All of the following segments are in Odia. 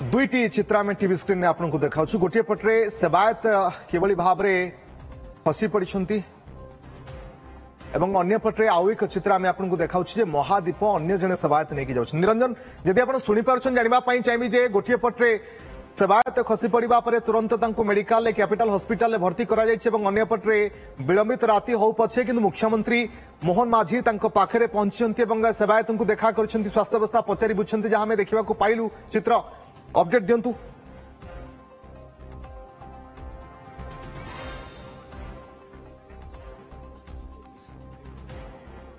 दुईटी चित्र आम टीवी स्क्रीन में आपको देखा गोटे पटे सेवायत किभली भाव में फसी पड़ती एवं अन्य पटे आउ एक चित्र आम आपको देखा महादीप अन्य जड़े सेवायत नहीं जाऊँ निरंजन जदि आप शुणिपार जानापी चाहिए गोटे पटे सेवायत खसी पड़ा पर तुरंत मेडिकल कैपिटल हॉस्पिटल में भर्ती कर पटे विलंबित राति हो पछे कि मुख्यमंत्री मोहन माझी पाखे पहुंची सेवायत को देखा कर स्वास्थ्य अवस्था पचारि बुझे जहां देखा पाइलु चित्र अपडेट दिंतु।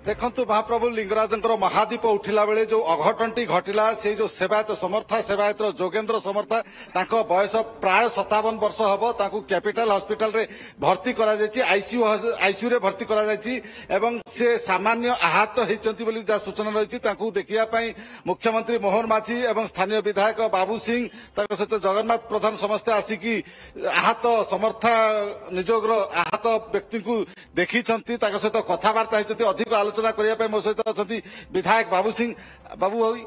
देखंतु महाप्रभु लिंगराजंकर महादीप उठिला बेले जो अघटनटी घटिला से जो सेवायत समर्था सेवायत जोगेन्द्र समर्था तांको बयस प्राय 57 वर्ष हबो तांको कैपिटल हॉस्पिटल रे भर्ती करा जायछि आईसीयू रे भर्ती करा जायछि एवं से सामान्य आहत हेचंती बोली जा सूचना रहिछि तांको देखिया पई मुख्यमंत्री मोहन माझी एवं स्थानीय विधायक बाबू सिंह तांको सहित जगन्नाथ प्रधान समस्त आसिकी आहत समर्था निजोग्र आहत व्यक्ति को देखिछंती तांको सहित कथावार्ता हेचंती अधिक आलोचना करने मो सहित अच्छा विधायक बाबू सिंह बाबू भाई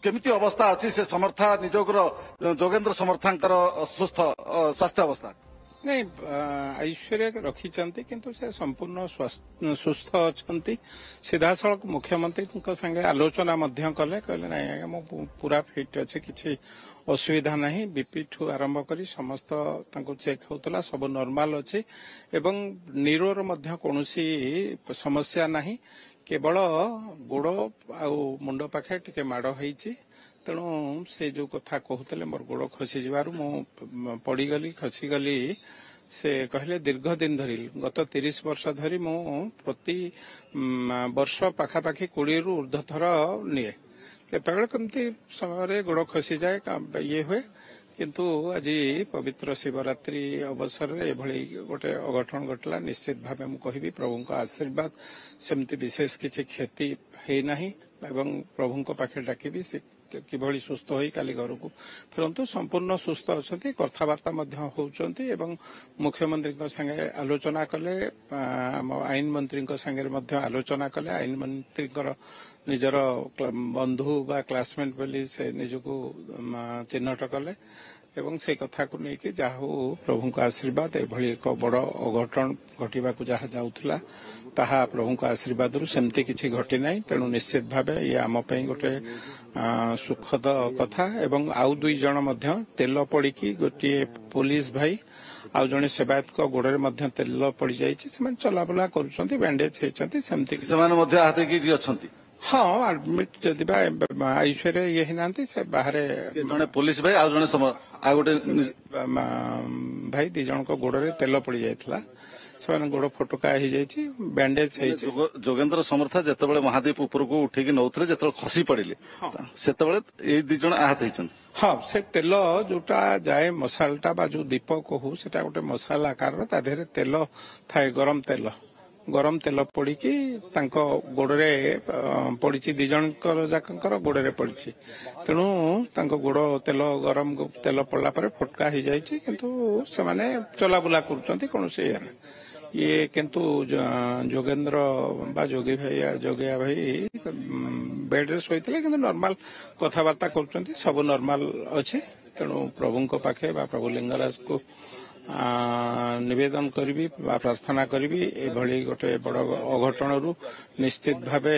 केमिति अवस्था अच्छी से समर्था निजोग्र जोगेन्द्र समर्थांकर सुस्थ स्वास्थ्य अवस्था नहीं ऐश्वर्य रखिंट किंतु से संपूर्ण सुस्थ अच्छा सीधासख मुख्यमंत्री संगे आलोचना कले कहले नहीं आज्ञा मो पूरा फिट अच्छे किसी असुविधा नहीं बीपी ठू आरंभ कर समस्त चेक होता सब नॉर्मल अच्छे एवं नीरोर कौनसी समस्या नहीं केवल गोड़ आ मुंड पाखे टिके माड़ होती तेणु से जो कथा कहते मोर गोड़ खसी जबार मु पड़गली खसीगली से कहले दीर्घ दिन धरी गत 30 वर्ष धरी मु प्रति वर्ष पाखापाखि 20 रु ऊर्ध्व थर निए केतବେଳେ केमती समय गोड़ खसी जाए ये हुए किंतु आज पवित्र शिवरात्रि अवसर एभली गोटे अघटन घटला निश्चित भाव मु कहबी प्रभु आशीर्वाद सेमती विशेष किसी क्षति है नहीं एवं प्रभु पाखे डाकिबी किभली सुस्थ होई काली घर को फेरंतु संपूर्ण सुस्थ अच्छा कथबार्ता होती एवं मुख्यमंत्री संगे आलोचना कले आईन मंत्री संगे आलोचना कले आईन मंत्री निजर बंधु बा क्लासमेट बोली से निजको चिन्हट कले एवं से कथा को लेकिन जहा प्रभु का आशीर्वाद एभली एक बड़ अघटन घटवा जहा जाऊला ताहा प्रभु का आशीर्वाद सेमती किसी घटी ना तेणु निश्चित भाव ये आम गोटे सुखद कथा एवं आउ दुई जन तेल पड़ी गोटे पुलिस भाई आउ जड़े सेवायत को गोड़े तेल पड़ जाए चलाबुला कर बैंडेज होती सेमती हाँ आडमिट जदि आईसीयू ये ना से बाहर जड़े पुलिस भाई आ गोटे भाई दी जन को गोड़े तेल पड़ जाता से गोड़ फटका हो जाए बैंडेज जोगेन्द्र समर्था जिते महादीप उपर को उठे नौले जो खसी पड़े से दी जन आहत होती हाँ से तेल जोटा जाए मसालटा बा जो दीप कहू से गोटे मसाला आकार तादेह तेल थाए गरम तेल पड़ी गोड़े पड़ी दी जन जाकर गोड़े पड़ी तेणु गोड़ तेल गरम तेल पड़ला फटका हो जाए किंतु से माने चलाबुला कर ये किंतु जोगेन्द्र बा जोगी भाई जोगिया भाई बेड रे शोते किंतु नॉर्मल कथबार्ता कर सब नॉर्मल अच्छे तेणु प्रभु पाखे बा प्रभु लिंगराज को निवेदन करी प्रार्थना करी एभली गोटे बड़ अघटन रु निश्चित भावे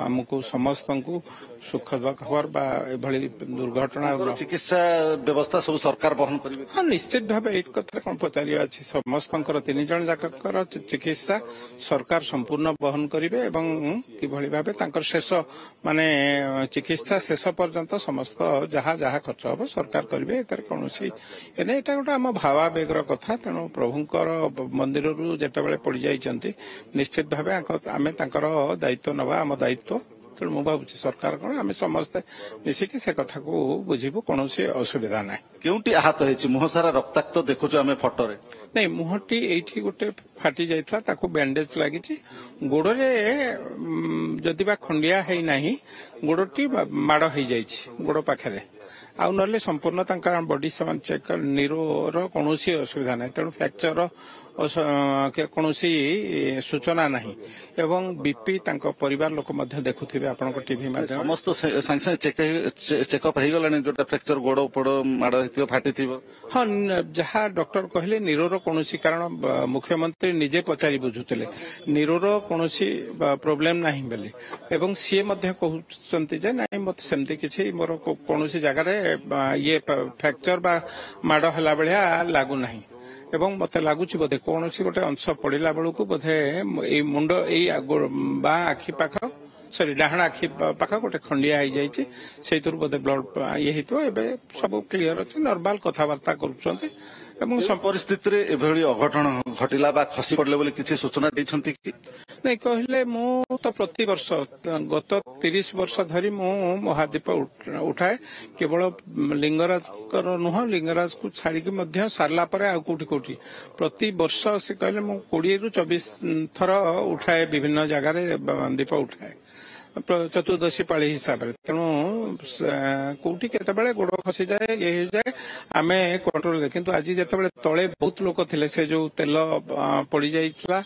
आमको समस्त को सुखद खबर बा एभली दुर्घटना चिकित्सा व्यवस्था सब सरकार बहन करिवे हाँ निश्चित भाव एक कथा कौन पचारि अच्छी समस्त 3 जन जाकर चिकित्सा सरकार संपूर्ण बहन करिवे एवं किभली भावे तांकर शेष माने चिकित्सा शेष पर्यंत समस्त जहाँ जहाँ खर्च हम सरकार करिवे एतर कोनोसी एने एटा गोटे आम भावावेगर कथा तेणु प्रभुंकर मंदिर रु जेतेबेले पड़ जाइछन्ति निश्चित भावे आमे तांकर दायित्व नबा आम दायित्व तेणु मु भावुछि सरकार कौन आम समस्ते मिसिकी से कथा को बुझिबु कोनोसी असुविधा ना केउटी आहत होइछि मुह सारा रक्ताक्त देखुछु आमे फोटो रे नहीं मुहटी एठी गोटे फाटी जाइथला ताको बैंडेज लागिछि गोड़रे जदिबा खंडिया है नाही गोड़टी माड़ हो जाइछि गोड़ पाखरे ଆଉ ନହେଲେ ସମ୍ପୂର୍ଣ୍ଣ ତାଙ୍କର ବଡି ସେମାନେ ଚେକ୍ ନିରୋର କୌଣସି ଅସୁବିଧା ନାହିଁ। ତେଣୁ ଫ୍ରାକ୍ଚର କୌଣସି ସୂଚନା ନାହିଁ ଏବଂ ବିପି ତାଙ୍କ ପରିବାର ଲୋକ ମଧ୍ୟ ଦେଖୁଥିବେ ଆପଣଙ୍କ ଟିଭି ମାଧ୍ୟମରେ। ସମସ୍ତ ସାଙ୍ଗେ ସାଙ୍ଗେ ଚେକଅପ୍ ହେଇଗଲାଣି ଯୋଉଟା ଫ୍ରାକ୍ଚର ଗୋଡ ପୋଡ ମାଡ ହେଇଥିବ ଫାଟିଥିବ। ହଁ, ଯାହା ଡକ୍ଟର କହିଲେ ନିରୋର କୌଣସି କାରଣ ମୁଖ୍ୟମନ୍ତ୍ରୀ ନିଜେ ପଚାରି ବୁଝୁଥିଲେ ନିରୋର କୌଣସି ପ୍ରୋବ୍ଲେମ ନାହିଁ ବୋଲି ଏବଂ ସିଏ ମଧ୍ୟ କହୁଛନ୍ତି ଯେ ନାଇଁ ମତେ ସେମିତି କିଛି ମୋର କୌଣସି ଜାଗାରେ ଇଏ ଫ୍ରାକ୍ଚର ବା ମାଡ ହେଲା ଭଳିଆ ଲାଗୁନାହିଁ ଏବଂ ମତେ ଲାଗୁଛି ବୋଧେ କୌଣସି ଗୋଟେ ଅଂଶ ପଡିଲା ବେଳକୁ ବୋଧେ ଏଇ ମୁଣ୍ଡ ଏଇ ବା ଆଖି ପାଖ ଡାହାଣ ଆଖି ପାଖ ଗୋଟେ ଖଣ୍ଡିଆ ହେଇଯାଇଛି ସେଇଥିରୁ ବୋଧେ ବ୍ଲଡ ଇଏ ହେଇଥିବ। ଏବେ ସବୁ କ୍ଲିୟର ଅଛି, ନର୍ମାଲ କଥାବାର୍ତ୍ତା କରୁଛନ୍ତି ଏବଂ ପରିସ୍ଥିତିରେ ଏଭଳି ଅଘଟଣ ଘଟିଲା ବା ଖସି ପଡିଲେ ବୋଲି କିଛି ସୂଚନା ଦେଇଛନ୍ତି କି? ନାଇଁ କହିଲେ ମୁଁ ତ ପ୍ରତିବର୍ଷ ଗତ 30 ବର୍ଷ ଧରି ମୁଁ ମହାଦୀପ ଉଠାଏ କେବଳ ଲିଙ୍ଗରାଜଙ୍କର ନୁହଁ, ଲିଙ୍ଗରାଜକୁ ଛାଡିକି ମଧ୍ୟ ସାରିଲା ପରେ ଆଉ କୋଉଠି ପ୍ରତି ବର୍ଷ ସେ କହିଲେ ମୁଁ 20 ରୁ 24 ଥର ଉଠାଏ, ବିଭିନ୍ନ ଜାଗାରେ ଦୀପ ଉଠାଏ ଚତୁର୍ଦ୍ଦଶୀ ପାଳି ହିସାବରେ। ତେଣୁ କୋଉଠି କେତେବେଳେ ଗୋଡ ଖସିଯାଏ ଇଏ ହେଇଯାଏ ଆମେ କଣ୍ଟ୍ରୋଲରେ, କିନ୍ତୁ ଆଜି ଯେତେବେଳେ ତଳେ ବହୁତ ଲୋକ ଥିଲେ ସେ ଯୋଉ ତେଲ ପଡିଯାଇଥିଲା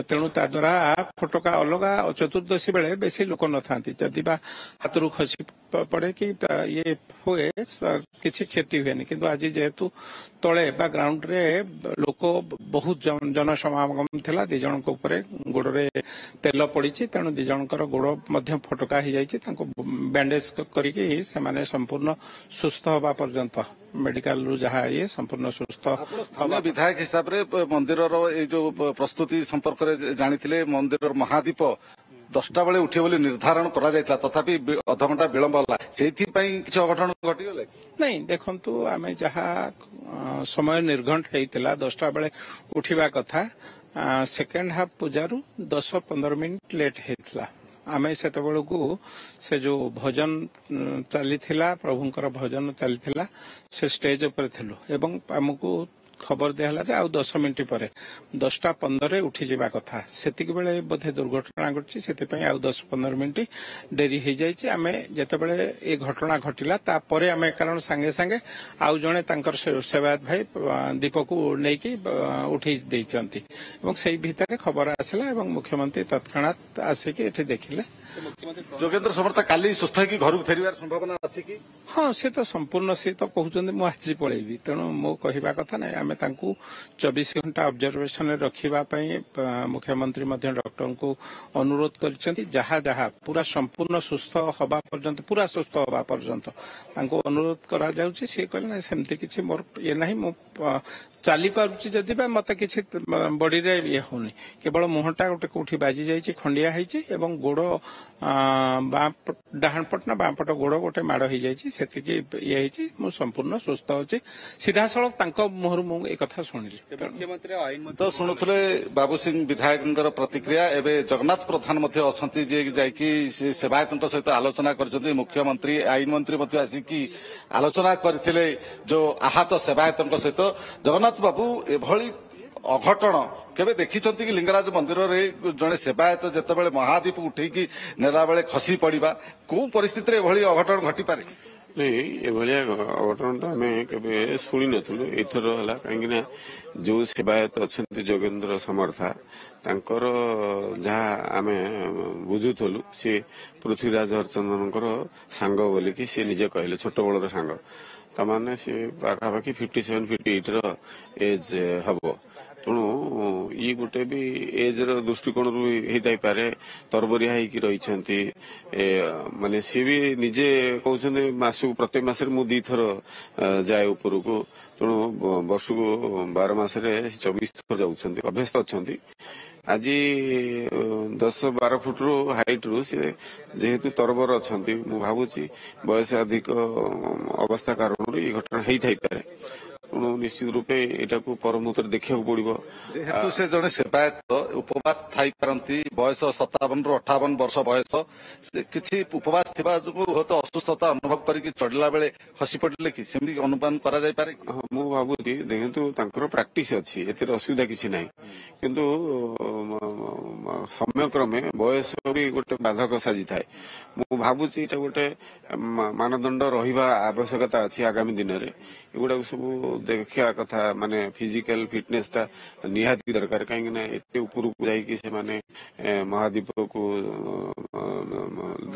ତେଣୁ ତା ଦ୍ୱାରା ଫୋଟକା ଅଲଗା ଚତୁର୍ଦ୍ଦଶୀ ବେଳେ ବେଶୀ ଲୋକ ନଥାନ୍ତି, ଯଦି ବା ହାତରୁ ଖସି ପଡେ କି ଇଏ ହୁଏ କିଛି କ୍ଷତି ହୁଏନି, କିନ୍ତୁ ଆଜି ଯେହେତୁ ତଳେ ବା ଗ୍ରାଉଣ୍ଡରେ ଲୋକ ବହୁତ ଜନସମାଗମ ଥିଲା, 2 ଜଣଙ୍କ ଉପରେ ଗୋଡରେ ତେଲ ପଡିଛି, ତେଣୁ 2 ଜଣଙ୍କର ଗୋଡ ମଧ୍ୟ ଫୋଟକା ହେଇଯାଇଛି, ତାଙ୍କୁ ବ୍ୟାଣ୍ଡେଜ କରିକି ସେମାନେ ସମ୍ପୂର୍ଣ୍ଣ ସୁସ୍ଥ ହବା ପର୍ଯ୍ୟନ୍ତ ମେଡିକାଲରୁ ଯାହା ଇଏ ସମ୍ପୂର୍ଣ୍ଣ ସୁସ୍ଥ। ବିଧାୟକ ହିସାବରେ ମନ୍ଦିରର ଏଇ ଯୋଉ ପ୍ରସ୍ତୁତି ସମ୍ପର୍କରେ ଜାଣିଥିଲେ, ମନ୍ଦିରର ମହାଦୀପ 10ଟା ବେଳେ ଉଠିବ ବୋଲି ନିର୍ଦ୍ଧାରଣ କରାଯାଇଥିଲା, ତଥାପି ଅଧଘଣ୍ଟା ବିଳମ୍ବ ହେଲା, ସେଇଥିପାଇଁ କିଛି ଅଘଟଣ ଘଟିଗଲେ? ନାଇଁ ଦେଖନ୍ତୁ, ଆମେ ଯାହା ସମୟ ନିର୍ଘଣ୍ଟ ହେଇଥିଲା 10ଟା ବେଳେ ଉଠିବା କଥା, ସେକେଣ୍ଡ ହାଫ ପୂଜାରୁ 10-15 ମିନିଟ୍ ଲେଟ୍ ହେଇଥିଲା। ଆମେ ସେତେବେଳକୁ ସେ ଯୋଉ ଭଜନ ଚାଲିଥିଲା, ପ୍ରଭୁଙ୍କର ଭଜନ ଚାଲିଥିଲା, ସେ ଷ୍ଟେଜ ଉପରେ ଥିଲୁ ଏବଂ ଆମକୁ ଖବର ଦିଆହେଲା ଯେ ଆଉ 10 ମିନିଟ୍ ପରେ 10ଟା 15ରେ ଉଠିଯିବା କଥା, ସେତିକି ବେଳେ ବୋଧେ ଦୁର୍ଘଟଣା ଘଟିଛି, ସେଥିପାଇଁ ଆଉ 10-15 ମିନିଟ୍ ଡେରି ହେଇଯାଇଛି। ଆମେ ଯେତେବେଳେ ଏ ଘଟଣା ଘଟିଲା ତାପରେ ଆମେ କାରଣ ସାଙ୍ଗେ ସାଙ୍ଗେ ଆଉ ଜଣେ ତାଙ୍କର ସେବାୟତ ଭାଇ ଦୀପକୁ ନେଇକି ଉଠେଇ ଦେଇଛନ୍ତି ଏବଂ ସେଇ ଭିତରେ ଖବର ଆସିଲା ଏବଂ ମୁଖ୍ୟମନ୍ତ୍ରୀ ତତ୍କ୍ଷଣାତ୍ ଆସିକି ଏଠି ଦେଖିଲେ। ଯୋଗେନ୍ଦ୍ର ସମର୍ଥା କାଲି ସୁସ୍ଥ ହେଇକି ଘରକୁ ଫେରିବାର ସମ୍ଭାବନା ଅଛି କି? ହଁ, ସେ ତ ସମ୍ପୂର୍ଣ୍ଣ ସେ ତ କହୁଛନ୍ତି ମୁଁ ଆଜି ପଳେଇବି, ତେଣୁ ମୁଁ କହିବା କଥା ନାହିଁ, ଆମେ ତାଙ୍କୁ 24 ଘଣ୍ଟା ଅବଜରଭେସନରେ ରଖିବା ପାଇଁ ମୁଖ୍ୟମନ୍ତ୍ରୀ ମଧ୍ୟ ଡକ୍ଟରଙ୍କୁ ଅନୁରୋଧ କରିଛନ୍ତି, ଯାହା ଯାହା ପୁରା ସମ୍ପୂର୍ଣ୍ଣ ସୁସ୍ଥ ହବା ପର୍ଯ୍ୟନ୍ତ ତାଙ୍କୁ ଅନୁରୋଧ କରାଯାଉଛି। ସେ କହିଲେ ନାଇଁ ସେମିତି କିଛି ମୋର ଇଏ ନାହିଁ, ମୁଁ ଚାଲି ପାରୁଛି ଯଦି ବା ମତେ କିଛି ବଡିରେ ଇଏ ହଉନି, କେବଳ ମୁହଁଟା ଗୋଟେ କୋଉଠି ବାଜି ଯାଇଛି, ଖଣ୍ଡିଆ ହେଇଛି ଏବଂ ଗୋଡ ଡାହାଣ ପଟ ନା ବାଁ ପଟ ଗୋଡ ଗୋଟେ ମାଡ ହେଇଯାଇଛି, ସେତିକି ଇଏ ହେଇଛି, ମୁଁ ସମ୍ପୂର୍ଣ୍ଣ ସୁସ୍ଥ ଅଛି। ସିଧାସଳଖ ତାଙ୍କ ମୁହଁରୁ ମୁଁ ଏ କଥା ଶୁଣିଲି। ତ ଶୁଣୁଥିଲେ ବାବୁ ସିଂ ବିଧାୟକଙ୍କର ପ୍ରତିକ୍ରିୟା। ଏବେ ଜଗନ୍ନାଥ ପ୍ରଧାନ ମଧ୍ୟ ଅଛନ୍ତି, ଯିଏ ଯାଇକି ସେବାୟତଙ୍କ ସହିତ ଆଲୋଚନା କରିଛନ୍ତି, ମୁଖ୍ୟମନ୍ତ୍ରୀ ଆଇନ ମନ୍ତ୍ରୀ ମଧ୍ୟ ଆସିକି ଆଲୋଚନା କରିଥିଲେ ଯୋଉ ଆହତ ସେବାୟତଙ୍କ ସହିତ। ଜଗନ୍ନାଥ ବାବୁ, ଏଭଳି ଅଘଟଣ କେବେ ଦେଖିଛନ୍ତି କି ଲିଙ୍ଗରାଜ ମନ୍ଦିରରେ ଜଣେ ସେବାୟତ ଯେତେବେଳେ ମହାଦୀପ ଉଠେଇକି ନେଲା ବେଳେ ଖସି ପଡିବା, କୋଉ ପରିସ୍ଥିତିରେ ଏଭଳି ଅଘଟଣ ଘଟିପାରେ? ନାଇଁ, ଏଭଳିଆ ଅଘଟଣ ତ ଆମେ କେବେ ଶୁଣି ନଥିଲୁ, ଏଇଥର ହେଲା। କାହିଁକି ନା ଯୋଉ ସେବାୟତ ଅଛନ୍ତି ଯୋଗେନ୍ଦ୍ର ସମର୍ଥା, ତାଙ୍କର ଯାହା ଆମେ ବୁଝୁଥିଲୁ, ସିଏ ପୃଥ୍ୱୀରାଜ ହରିଚନ୍ଦନଙ୍କର ସାଙ୍ଗ ବୋଲିକି ସିଏ ନିଜେ କହିଲେ, ଛୋଟ ବେଳର ସାଙ୍ଗ। ତାମାନେ ସିଏ ପାଖାପାଖି 57-58 ର ଏଜ୍ ହବ। ତେଣୁ ଇଏ ଗୋଟେ ବି ଏଜ୍ ର ଦୃଷ୍ଟିକୋଣରୁ ହେଇଥାଇପାରେ, ତରବରିଆ ହେଇକି ରହିଛନ୍ତି। ମାନେ ସିଏ ବି ନିଜେ କହୁଛନ୍ତି ମାସକୁ ପ୍ରତ୍ୟେକ ମାସରେ ମୁଁ 2 ଥର ଯାଏ ଉପରକୁ, ତେଣୁ ବର୍ଷକୁ 12 ମାସରେ 24 ଥର ଯାଉଛନ୍ତି, ଅଭ୍ୟସ୍ତ ଅଛନ୍ତି। ଆଜି 10-12 ଫୁଟରୁ ହାଇଟରୁ ସେ ଯେହେତୁ ତରବର ଅଛନ୍ତି, ମୁଁ ଭାବୁଛି ବୟସ ଅଧିକ ଅବସ୍ଥା କାରଣରୁ ଏଇ ଘଟଣା ହେଇଥାଇପାରେ। ତେଣୁ ନିଶ୍ଚିତ ରୂପେ ଏଇଟାକୁ ପରମୁହୂର୍ତ୍ତରେ ଦେଖିବାକୁ ପଡିବ। ଯେହେତୁ ସେ ଜଣେ ସେବାୟତ ଉପବାସ ଥାଇପାରନ୍ତି, ବୟସ 57 ରୁ 58 ବର୍ଷ ବୟସ, ସେ କିଛି ଉପବାସ ଥିବା ଯୋଗୁଁ ହୁଏତ ଅସୁସ୍ଥତା ଅନୁଭବ କରିକି ଚଢିଲା ବେଳେ ଖସି ପଡିଲେ କି ସେମିତି ଅନୁମାନ କରାଯାଇପାରେ କି? ହଁ, ମୁଁ ଭାବୁଛି ଦେଖନ୍ତୁ ତାଙ୍କର ପ୍ରାକ୍ଟିସ ଅଛି, ଏଥିରେ ଅସୁବିଧା କିଛି ନାହିଁ, କିନ୍ତୁ ସମୟକ୍ରମେ ବୟସ ବି ଗୋଟେ ବାଧକ ସାଜିଥାଏ। ମୁଁ ଭାବୁଛି ଏଇଟା ଗୋଟେ ମାନଦଣ୍ଡ ରହିବା ଆବଶ୍ୟକତା ଅଛି ଆଗାମୀ ଦିନରେ। ଏଗୁଡାକୁ ସବୁ ଦେଖିବା କଥା, ମାନେ ଫିଜିକାଲ ଫିଟନେସ ଟା ନିହାତି ଦରକାର, କାହିଁକି ନା ଏତେ ଉପରକୁ ଯାଇକି ସେମାନେ ମହାଦୀପକୁ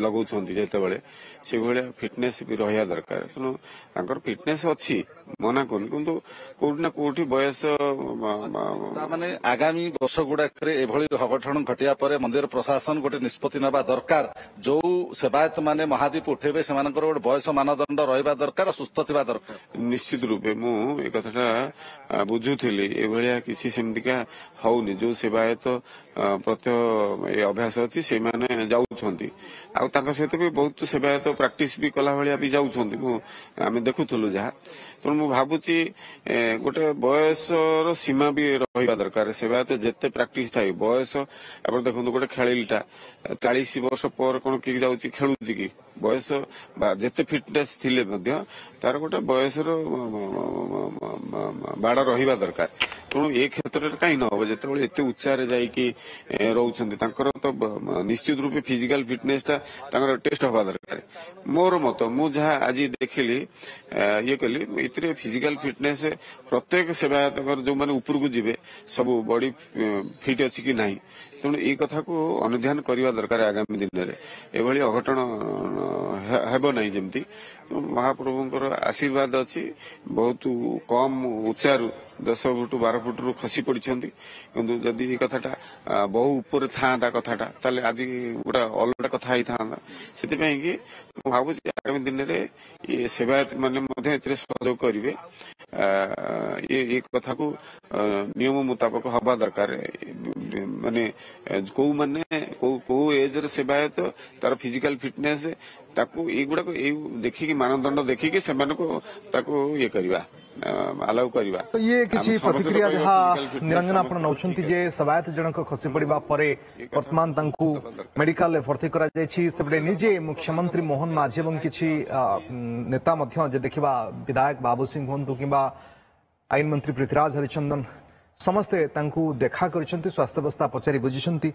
ଲଗାଉଛନ୍ତି ଯେତେବେଳେ ସେଭଳିଆ ଫିଟନେସ ବି ରହିବା ଦରକାର। ତେଣୁ ତାଙ୍କର ଫିଟନେସ ଅଛି, ମନା କରୁନି, କିନ୍ତୁ କୋଉଠି ନା କୋଉଠି ବୟସ ତାମାନେ ଆଗାମୀ ବର୍ଷ ଗୁଡାକରେ ଏଭଳି ଅଘଟଣ ଘଟିବା ପରେ ମନ୍ଦିର ପ୍ରଶାସନ ଗୋଟେ ନିଷ୍ପତ୍ତି ନେବା ଦରକାର। ଯୋଉ ସେବାୟତ ମାନେ ମହାଦୀପ ଉଠେଇବେ ସେମାନଙ୍କର ଗୋଟେ ବୟସ ମାନଦଣ୍ଡ ରହିବା ଦରକାର, ସୁସ୍ଥ ଥିବା ଦରକାର। ନିଶ୍ଚିତ ରୂପେ ମୁଁ ଏ କଥାଟା ବୁଝୁଥିଲି, ଏଭଳିଆ କିଛି ସେମିତିକା ହଉନି। ଯୋଉ ସେବାୟତ ପ୍ରତ୍ୟହ ଏ ଅଭ୍ୟାସ ଅଛି ସେମାନେ ଯାଉଛନ୍ତି, ଆଉ ତାଙ୍କ ସହିତ ବି ବହୁତ ସେବାୟତ ପ୍ରାକ୍ଟିସ ବି କଲା ଭଳିଆ ବି ଯାଉଛନ୍ତି, ଆମେ ଦେଖୁଥିଲୁ ଯାହା। ତେଣୁ ମୁଁ ଭାବୁଛି ଗୋଟେ ବୟସର ସୀମା ବି ରହିବା ଦରକାର। ସେବାୟତ ଯେତେ ପ୍ରାକ୍ଟିସ ଥାଏ ବୟସ, ଆପଣ ଦେଖନ୍ତୁ ଗୋଟେ ଖେଳିଲିଟା 40 ବର୍ଷ ପରେ କଣ କିଏ ଯାଉଛି ଖେଳୁଛି କି? ବୟସ ବା ଯେତେ ଫିଟନେସ ଥିଲେ ମଧ୍ୟ ତାର ଗୋଟେ ବୟସର ବାଡ ରହିବା ଦରକାର। ତେଣୁ ଏ କ୍ଷେତ୍ରରେ କାହିଁ ନ ହବ? ଯେତେବେଳେ ଏତେ ଉଚ୍ଚାରେ ଯାଇକି ରହୁଛନ୍ତି, ତାଙ୍କର ତ ନିଶ୍ଚିତ ରୂପେ ଫିଜିକାଲ ଫିଟନେସ ଟା ତାଙ୍କର ଟେଷ୍ଟ ହବା ଦରକାର। ମୋର ମତ, ମୁଁ ଯାହା ଆଜି ଦେଖିଲି ଇଏ କଲି, ଏଥିରେ ଫିଜିକାଲ ଫିଟନେସ ପ୍ରତ୍ୟେକ ସେବାୟତଙ୍କର ଯୋଉମାନେ ଉପରକୁ ଯିବେ ସବୁ ବଡି ଫିଟ୍ ଅଛି କି ନାହିଁ। ତେଣୁ ଏଇ କଥାକୁ ଅନୁଧ୍ୟାନ କରିବା ଦରକାର ଆଗାମୀ ଦିନରେ। ଏଭଳି ଅଘଟଣ ହେବ ନାହିଁ ଯେମିତି। ମହାପ୍ରଭୁଙ୍କର ଆଶୀର୍ବାଦ ଅଛି, ବହୁତ କମ ଉଚ୍ଚାରୁ 10 ଫୁଟ 12 ଫୁଟରୁ ଖସି ପଡିଛନ୍ତି, କିନ୍ତୁ ଯଦି ଏଇ କଥାଟା ବହୁ ଉପରେ ଥାଆନ୍ତା କଥାଟା, ତାହେଲେ ଆଜି ଗୋଟେ ଅଲଗା କଥା ହେଇଥାନ୍ତା। ସେଥିପାଇଁ କି ମୁଁ ଭାବୁଛି ଆଗାମୀ ଦିନରେ ସେବାୟତ ମାନେ ମଧ୍ୟ ଏଥିରେ ସହଯୋଗ କରିବେ। ଏ କଥାକୁ ନିୟମ ମୁତାବକ ହବା ଦରକାର। ମାନେ କୋଉମାନେ କୋଉ ଏଜରେ ସେବାୟତ, ତାର ଫିଜିକାଲ ଫିଟନେସ, ତାକୁ ଏଇଗୁଡାକ ଦେଖିକି ମାନଦଣ୍ଡ ଦେଖିକି ସେମାନଙ୍କୁ ତାକୁ ଇଏ କରିବା, ଆଲାଉ କରିବା। तो ये किसी प्रतिक्रिया जहाँ निरंजन आपण ସମସ୍ତଙ୍କର नौछंती ଠିକ जे ଅଛି। सेवायत जनक खसी पड़िबा परे वर्तमान तांकु मेडिकल रे भर्ती करा जायछि। सेबडे निजे मुख्यमंत्री मोहन माझी एवं किछि नेता मध्य जे देखिबा विधायक बाबू सिंह हुंतु किबा आईन मंत्री पृथ्वीराज हरिचंदन समस्ते तांकु देखा करछंती, स्वास्थ्य अवस्था पचारि बुझिछंती